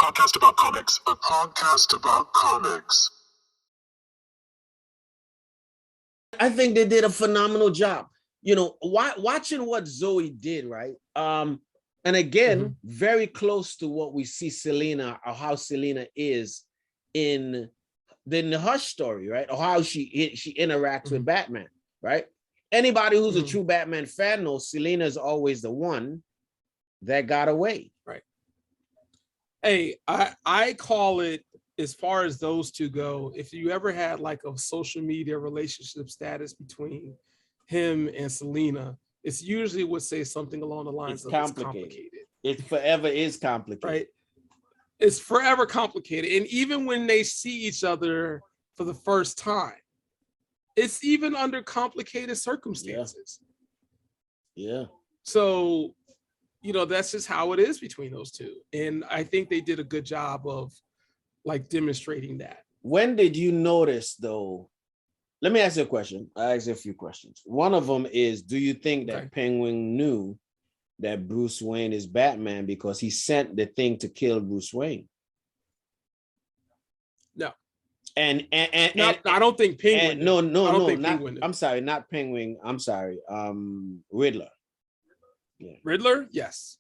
podcast about comics. A podcast about comics. I think they did a phenomenal job. You know, watching what Zoe did, right? And again, very close to what we see Selina, or how Selina is in the Hush story, right? Or how she interacts with Batman, right? Anybody who's a true Batman fan knows Selina is always the one that got away. Right. Hey, I call it, as far as those two go, if you ever had like a social media relationship status between him and Selina, it's usually would say something along the lines of it's complicated. It forever is complicated. Right. It's forever complicated. And even when they see each other for the first time, it's even under complicated circumstances. Yeah. So, you know, that's just how it is between those two. And I think they did a good job of like demonstrating that. When did you notice, though? Let me ask you a question. I asked you a few questions. One of them is, do you think that Penguin knew that Bruce Wayne is Batman because he sent the thing to kill Bruce Wayne? No. And I don't think Penguin. No, I'm sorry, not Penguin. I'm sorry. Riddler. Yeah. Riddler? Yes.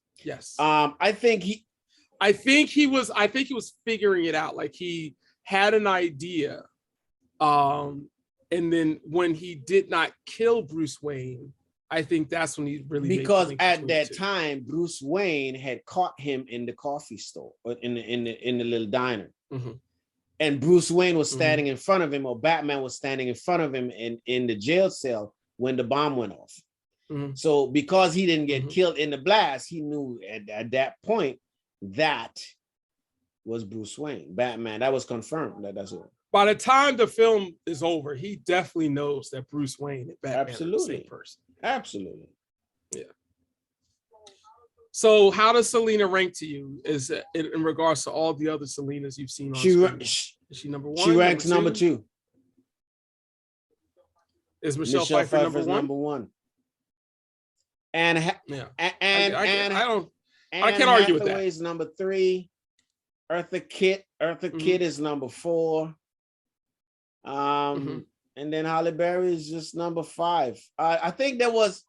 I think he was figuring it out. Like he had an idea. And then when he did not kill Bruce Wayne, I think that's when he really, because at that time Bruce Wayne had caught him in the coffee store, or in the little diner. And Bruce Wayne was standing in front of him, or Batman was standing in front of him in the jail cell when the bomb went off. So because he didn't get killed in the blast, he knew at that point that was Bruce Wayne, Batman. That was confirmed. That's it. By the time the film is over, he definitely knows that Bruce Wayne and Batman are the same person. Absolutely. Yeah. So how does Selina rank to you in regards to all the other Selinas you've seen on screen? Is she number one? She ranks number two. Is Michelle Pfeiffer number one? And I can't argue with that. Is number three. Eartha Kitt is number four. And then Halle Berry is just number five. I think there was.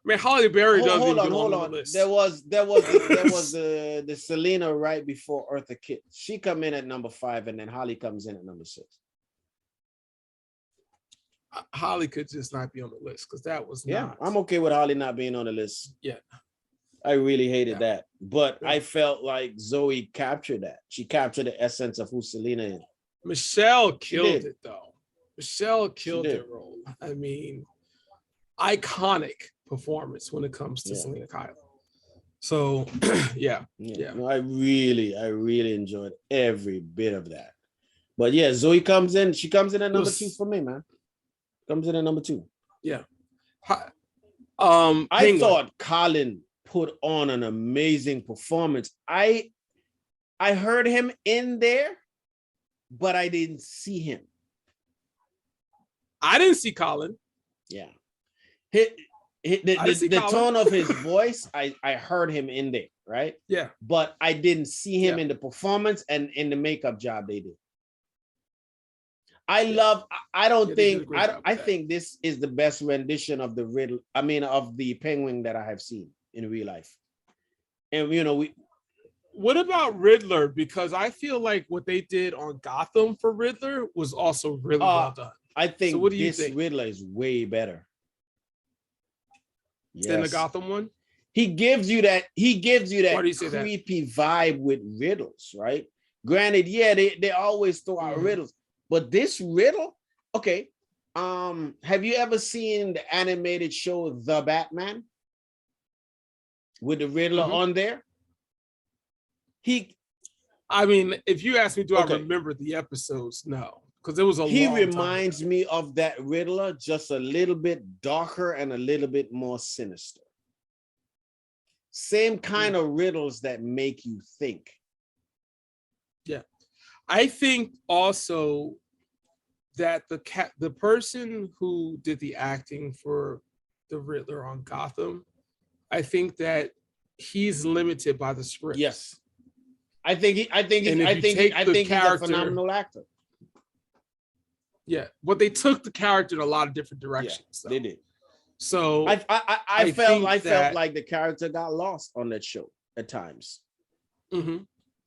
I mean, Halle Berry doesn't hold on. The list. There was the Selina right before Eartha Kitt. She come in at number 5, and then Holly comes in at number 6. Holly could just not be on the list because that was not. I'm okay with Holly not being on the list. Yeah, I really hated that, but I felt like Zoe captured that. She captured the essence of who Selina is. Michelle killed it though. Michelle killed the role. I mean, iconic performance when it comes to Selina Kyle. So No, I really enjoyed every bit of that. But yeah, Zoe comes in. She comes in at number 2 for me, man. Comes in at number 2. Yeah. I thought Colin put on an amazing performance. I heard him in there, but I didn't see him. I didn't see Colin. Yeah. The tone of his voice, I heard him in there, right? Yeah. But I didn't see him in the performance and in the makeup job they did. I think this is the best rendition of the Riddler, of the Penguin that I have seen in real life. And what about Riddler? Because I feel like what they did on Gotham for Riddler was also really well done. I think Riddler is way better than the Gotham one. He gives you that creepy vibe with riddles, right? Granted, they always throw out riddles. But this riddle, okay. Have you ever seen the animated show The Batman with the Riddler on there? If you ask me, do I remember the episodes? No, because it was a long time. He reminds me of that Riddler, just a little bit darker and a little bit more sinister. Same kind of riddles that make you think. Yeah. I think also that the person who did the acting for the Riddler on Gotham, I think that he's limited by the script. Yes. I think he's a phenomenal actor. Yeah, but they took the character in a lot of different directions. Yeah, they did. So I felt like the character got lost on that show at times. Mm-hmm.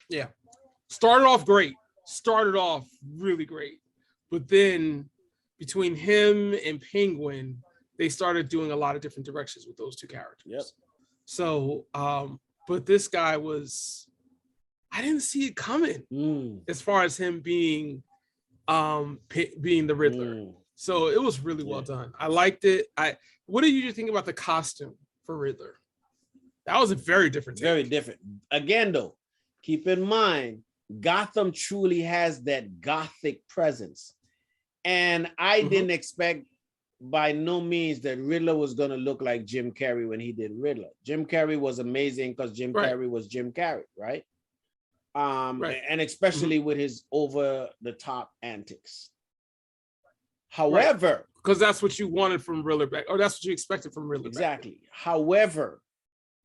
Yeah, started off great. Started off really great, but then between him and Penguin, they started doing a lot of different directions with those two characters. Yep. So, but this guy was, I didn't see it coming as far as him being the Riddler. So it was really well done. I liked it. What did you think about the costume for Riddler? That was a very different take. Very different. Again, though, keep in mind, Gotham truly has that Gothic presence. And I didn't expect by no means that Riddler was going to look like Jim Carrey when he did Riddler. Jim Carrey was amazing because Jim Carrey was Jim Carrey, right? And especially with his over-the-top antics. However, because that's what you wanted from Riddler back, or that's what you expected from Riddler. Exactly. However,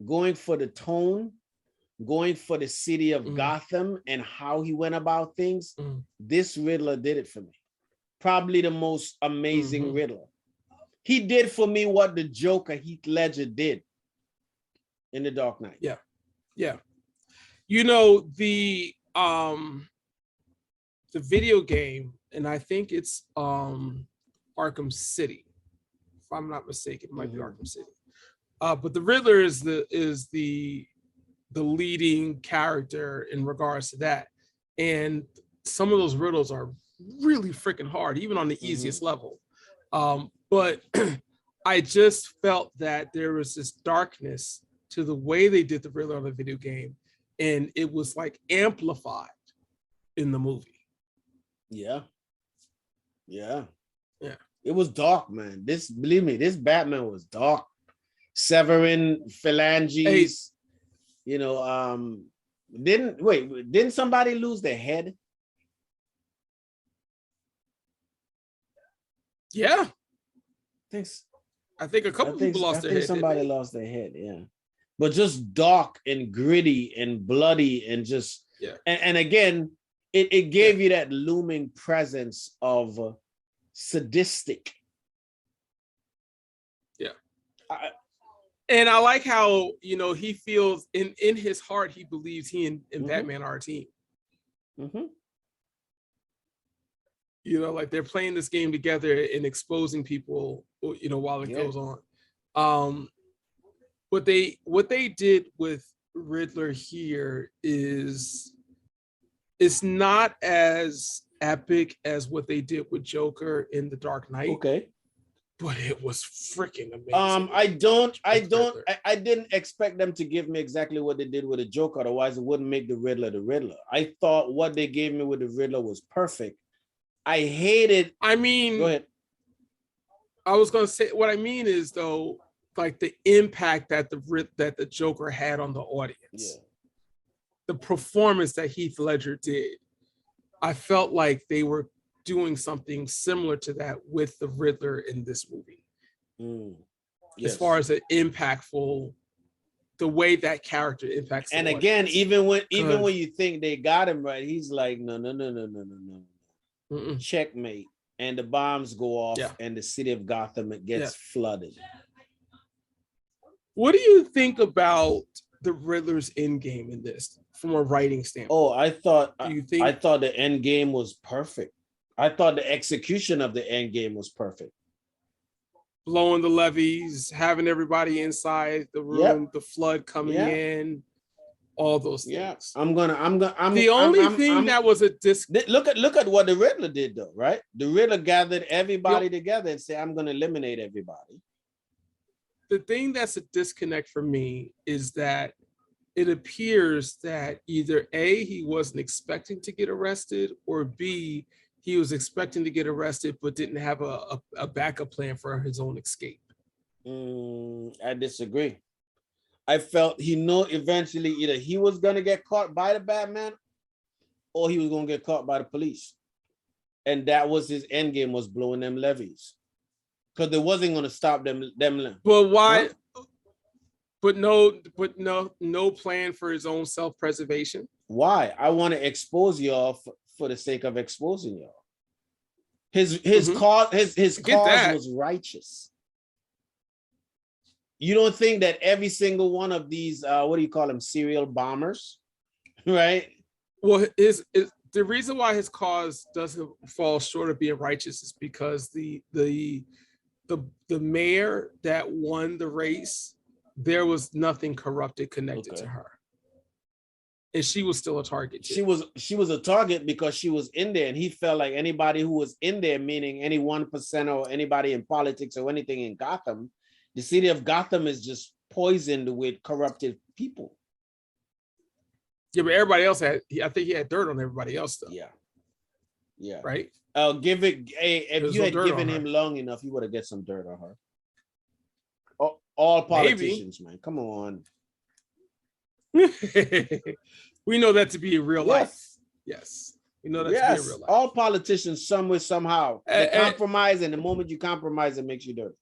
going for the tone, going for the city of Gotham and how he went about things, this Riddler did it for me. Probably the most amazing Riddler. He did for me what the Joker Heath Ledger did in The Dark Knight. Yeah. Yeah. You know, the video game, and I think it's Arkham City, if I'm not mistaken, it might be Arkham City. But the Riddler is the leading character in regards to that. And some of those riddles are really freaking hard, even on the easiest level. But I just felt that there was this darkness to the way they did the Riddler on the video game, and it was like amplified in the movie. Yeah. It was dark, man. Believe me, this Batman was dark. Severing phalanges. Hey. Didn't somebody lose their head? Yeah. I think a couple people lost their head. Somebody lost their head, yeah. But just dark and gritty and bloody and just and again, it gave you that looming presence of sadistic. Yeah. And I like how, he feels in his heart, he believes he and Batman are a team. Like they're playing this game together and exposing people, while it goes on. What they did with Riddler here is it's not as epic as what they did with Joker in The Dark Knight. Okay. But it was freaking amazing. I didn't expect them to give me exactly what they did with the Joker, otherwise it wouldn't make the Riddler the Riddler. I thought what they gave me with the Riddler was perfect. I hated. I mean, go ahead. I was gonna say what I mean is though, like the impact that the Joker had on the audience, the performance that Heath Ledger did. I felt like they were doing something similar to that with the Riddler in this movie. As far as the way that character impacts. And again, even when you think they got him right, he's like, no. Checkmate. And the bombs go off and the city of Gotham gets flooded. What do you think about the Riddler's endgame in this from a writing standpoint? I thought the end game was perfect. I thought the execution of the end game was perfect. Blowing the levees, having everybody inside the room, the flood coming in, all those things. Yeah, I'm the only thing that was a look at what the Riddler did though, right? The Riddler gathered everybody together and said, I'm gonna eliminate everybody. The thing that's a disconnect for me is that it appears that either A, he wasn't expecting to get arrested, or B, he was expecting to get arrested but didn't have a backup plan for his own escape. I disagree. I felt he knew eventually either he was going to get caught by the Batman or he was going to get caught by the police. And that was his end game, was blowing them levees. Because they wasn't going to stop them. But why? Huh? But no plan for his own self-preservation. Why? I want to expose y'all for the sake of exposing y'all. His cause was righteous. You don't think that every single one of these what do you call them, serial bombers, right? Well, the reason why his cause doesn't fall short of being righteous is because the mayor that won the race, there was nothing corrupted connected to her, and she was still a target. She was a target because she was in there, and he felt like anybody who was in there, meaning any 1% or anybody in politics or anything in Gotham, the city of Gotham is just poisoned with corrupted people. Yeah, but everybody else I think he had dirt on everybody else though. Yeah. Right. If you had given him long enough, you would have get some dirt on her. All politicians, man. Come on. We know that to be in real life. Yes. We know that to be in real life. All politicians, somewhere, somehow, they compromise, and the moment you compromise, it makes you dirty.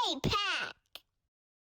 A.P.A.C.